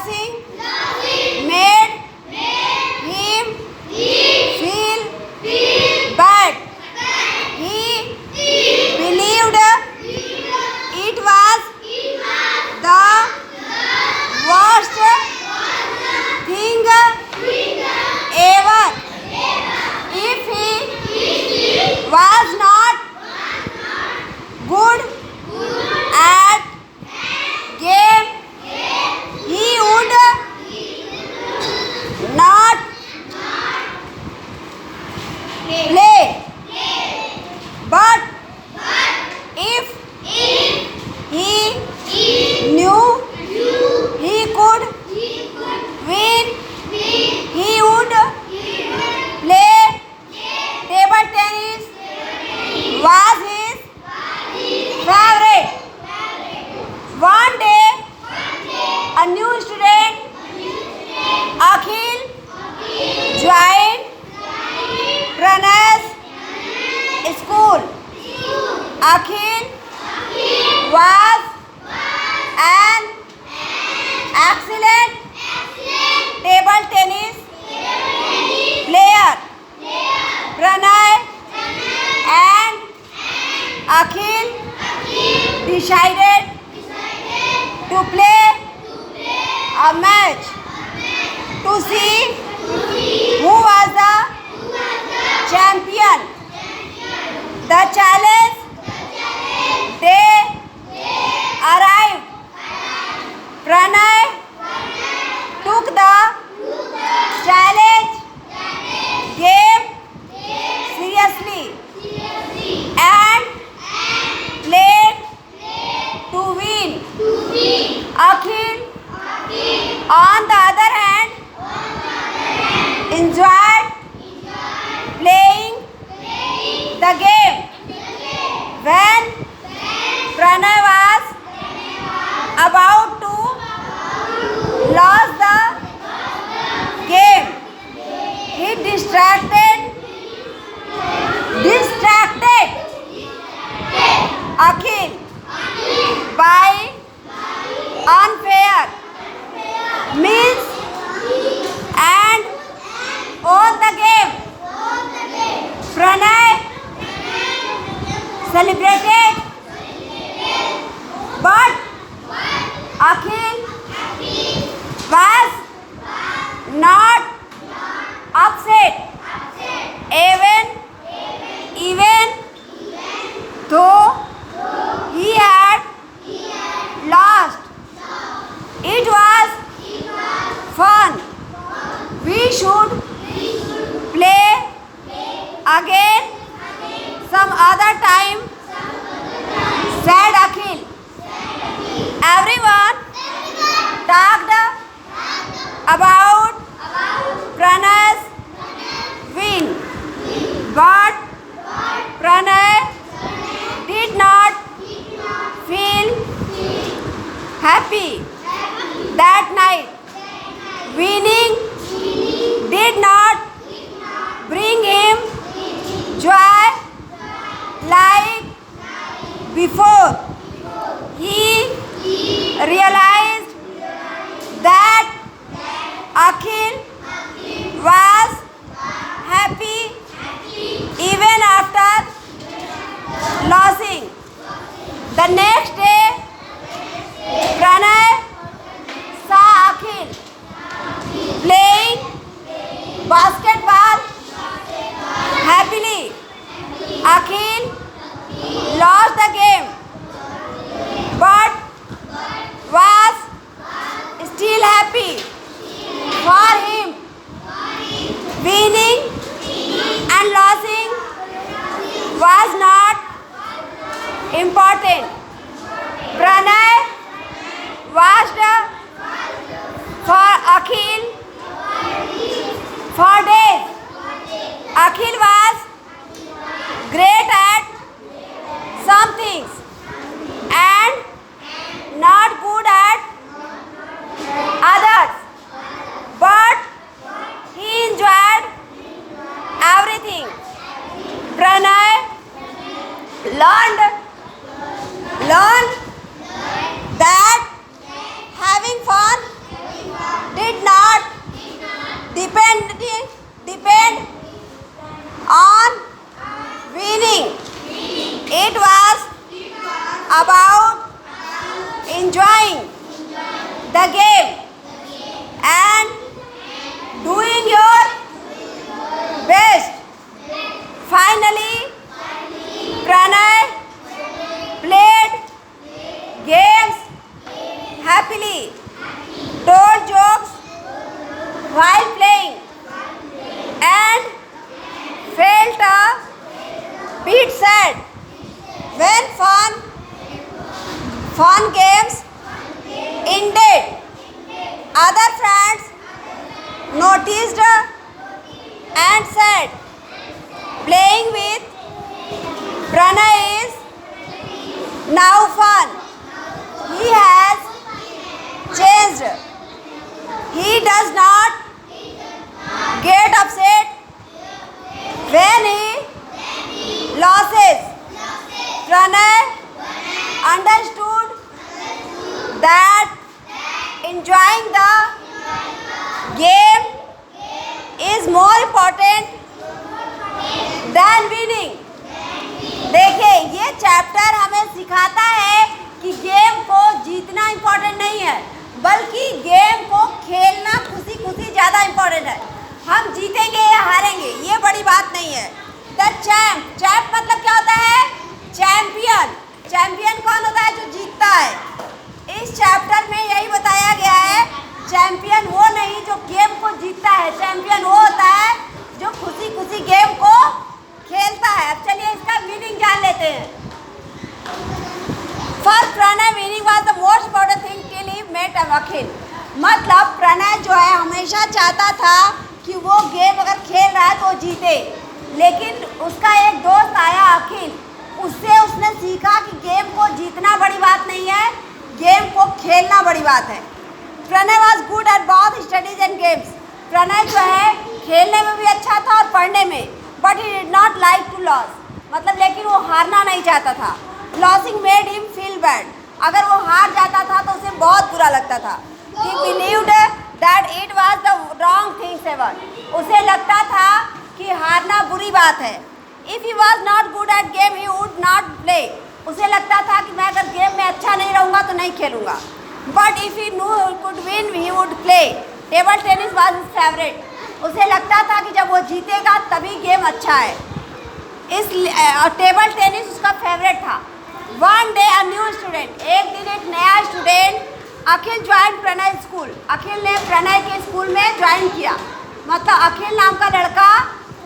losing made him feel bad. He believed it was the worst thing ever. If he was not good at game, he would not play. But if he knew he could win, he would play. Table tennis was his favorite. One day, a new student, Akhil, joined Pranay's school. Akhil was an excellent table tennis player. Pranay and Akhil decided to play a match to see who was the champion. The challenge day arrived. Pranay took the challenge game seriously and played to win. Akhil, on the other hand, enjoyed playing the game. When Pranay was about to lose the game, he distracted Akhil by unfair means and won the game. Pranay celebrated, but Akhil was not upset. Even though he had lost. It was fun. We should play again some other time, said Akhil. Everyone talked about Pranay's win, but Pranay did not feel happy that night. Winning did not bring him joy like before. He realized that Akhil was happy even after losing. The next day, Pranay saw Akhil playing basketball happily. Akhil lost the game, but was still happy for him. Winning and losing was not important. Pranay watched for Akhil for days. Akhil was great at some things, Other friends noticed and said, playing with Pranay is now fun. He has changed. He does not get upset when he loses. Pranay understood that enjoying the game is more important than winning. देखिए, ये chapter हमें सिखाता है कि game को जीतना important नहीं है, बल्कि गेम को खेलना खुशी खुशी ज़्यादा इम्पोर्टेंट है। हम जीतेंगे या हारेंगे ये बड़ी बात नहीं है। द चैम्प मतलब क्या होता है? चैम्पियन। चैम्पियन कौन होता है? जो जीतता है। इस चैप्टर में यही बताया गया है, चैम्पियन वो नहीं जो गेम को जीतता है, चैम्पियन वो होता है जो खुशी खुशी गेम को खेलता है। अब चलिए इसका मीनिंग जान लेते हैं। For Pranay meaning was the most important thing till he met Akhil. मतलब प्रणय जो है हमेशा चाहता था कि वो गेम अगर खेल रहा है तो जीते, लेकिन उसका एक दोस्त आया अखिल, उससे उसने सीखा कि गेम को जीतना बड़ी बात नहीं है, गेम को खेलना बड़ी बात है। Pranay was good at both studies and games. Pranay जो है खेलने में भी अच्छा था और पढ़ने में, but he did not like to lose. मतलब लेकिन वो हारना नहीं चाहता था। Losing made him feel bad. अगर वो हार जाता था तो उसे बहुत बुरा लगता था। ही believed that it was the wrong things ever. उसे लगता था कि हारना बुरी बात है। If he was not good eight game he would not play. उसे लगता था कि मैं अगर गेम में अच्छा नहीं रहूँगा तो नहीं खेलूँगा। But if he knew he could win he would play. Table tennis was his favourite. उसे लगता था कि जब वो जीतेगा तभी गेम अच्छा है, इस टेबल टेनिस उसका फेवरेट था। One day a new student. एक दिन एक नया स्टूडेंट अखिल ज्वाइन प्रणय स्कूल। अखिल ने प्रणय के स्कूल में ज्वाइन किया। मतलब अखिल नाम का लड़का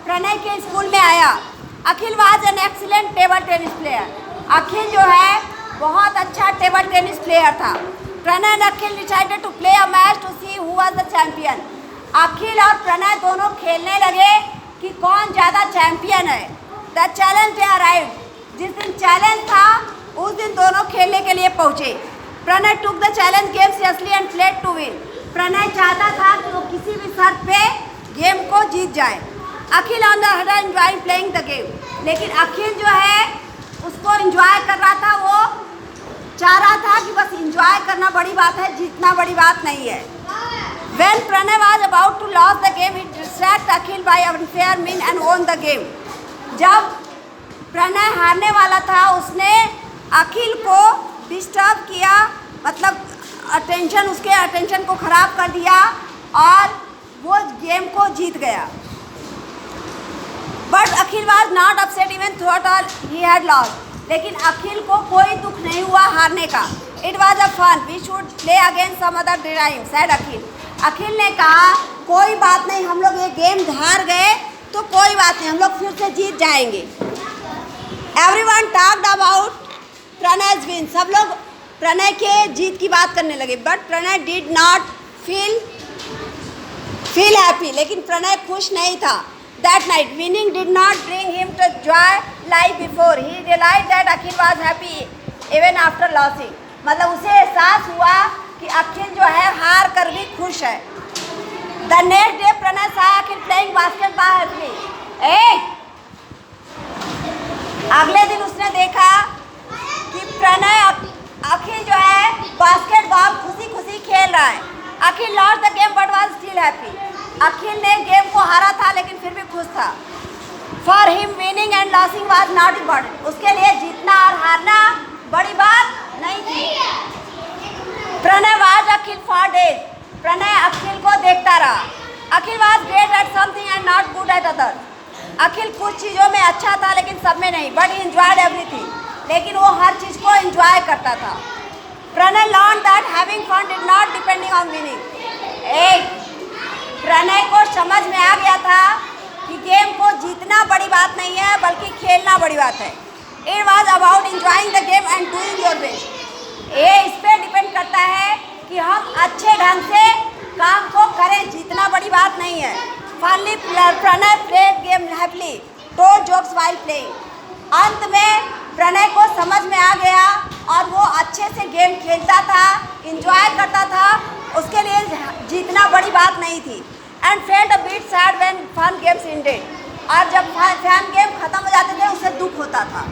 प्रणय के स्कूल में आया। Akhil was an excellent table tennis player. Akhil जो है बहुत अच्छा टेबल टेनिस प्लेयर था। Pranay and Akhil decided to play a match to see who was the champion. Akhil और प्रणय दोनों खेलने लगे कि कौन ज़्यादा चैम्पियन है। The challenge day arrived. जिस दिन चैलेंज था उस दिन दोनों खेलने के लिए पहुँचे। Pranay took the challenge game seriously and played to win. Pranay चाहता था कि वो किसी भी शर्त पे गेम को जीत जाए। Akhil on the other enjoy playing the game. लेकिन अखिल जो है उसको एंजॉय कर रहा था, वो चाह रहा था कि बस एंजॉय करना बड़ी बात है, जीतना बड़ी बात नहीं है। When Pranay was about to lose the game, he distracted Akhil by unfair means and won the game. जब प्रणय हारने वाला था उसने अखिल को डिस्टर्ब किया, मतलब उसके अटेंशन को ख़राब कर दिया और वो गेम को जीत गया। But Akhil was not upset even though all he had lost. लेकिन अखिल को कोई दुख नहीं हुआ हारने का। It was a fun, we should play again some other time said Akhil. Akhil ने कहा कोई बात नहीं, हम लोग ये गेम हार गए तो कोई बात नहीं, हम लोग फिर से जीत जाएंगे। Everyone talked about Pranay's win. सब लोग प्रणय के जीत की बात करने लगे। But Pranay did not feel happy. लेकिन प्रणय खुश नहीं था। That night winning did not bring him to joy like before. He realised that Akhil was happy even after losing. मतलब उसे एहसास हुआ कि अखिल जो है हार कर भी खुश है। The next day Pranay saw Akhil playing basketball happy. अगले दिन उसने देखा कि प्रणय अखिल जो है बास्केटबॉल खुशी खुशी खेल रहा है। Akhil lost the game but was still happy. Akhil ने गेम को हारा था लेकिन फिर भी खुश था। For him winning and losing was not important. उसके लिए जीतना और हारना बड़ी बात नहीं थी। Pranay was Akhil for days. Pranay Akhil को देखता रहा। Akhil was great at something and not good at other. Akhil कुछ चीज़ों में अच्छा था लेकिन सब में नहीं। But he enjoyed everything. लेकिन वो हर चीज़ को एंजॉय करता था। Pranay learn that having fun did not depending on winning. Pranay को समझ में आ गया था कि गेम को जीतना बड़ी बात नहीं है बल्कि खेलना बड़ी बात है। It was about enjoying the game and doing your best. ये इस पर डिपेंड करता है कि हम अच्छे ढंग से काम को करें, जीतना बड़ी बात नहीं है। Finally Pranay played game happily, told jokes while playing. अंत में प्रणय को समझ में आ गया और वो अच्छे से गेम खेलता था, इंजॉय करता था, उसके लिए जीतना बड़ी बात नहीं थी। And felt a bit sad when fun games ended, और जब फन गेम खत्म हो जाते थे उसे दुख होता था।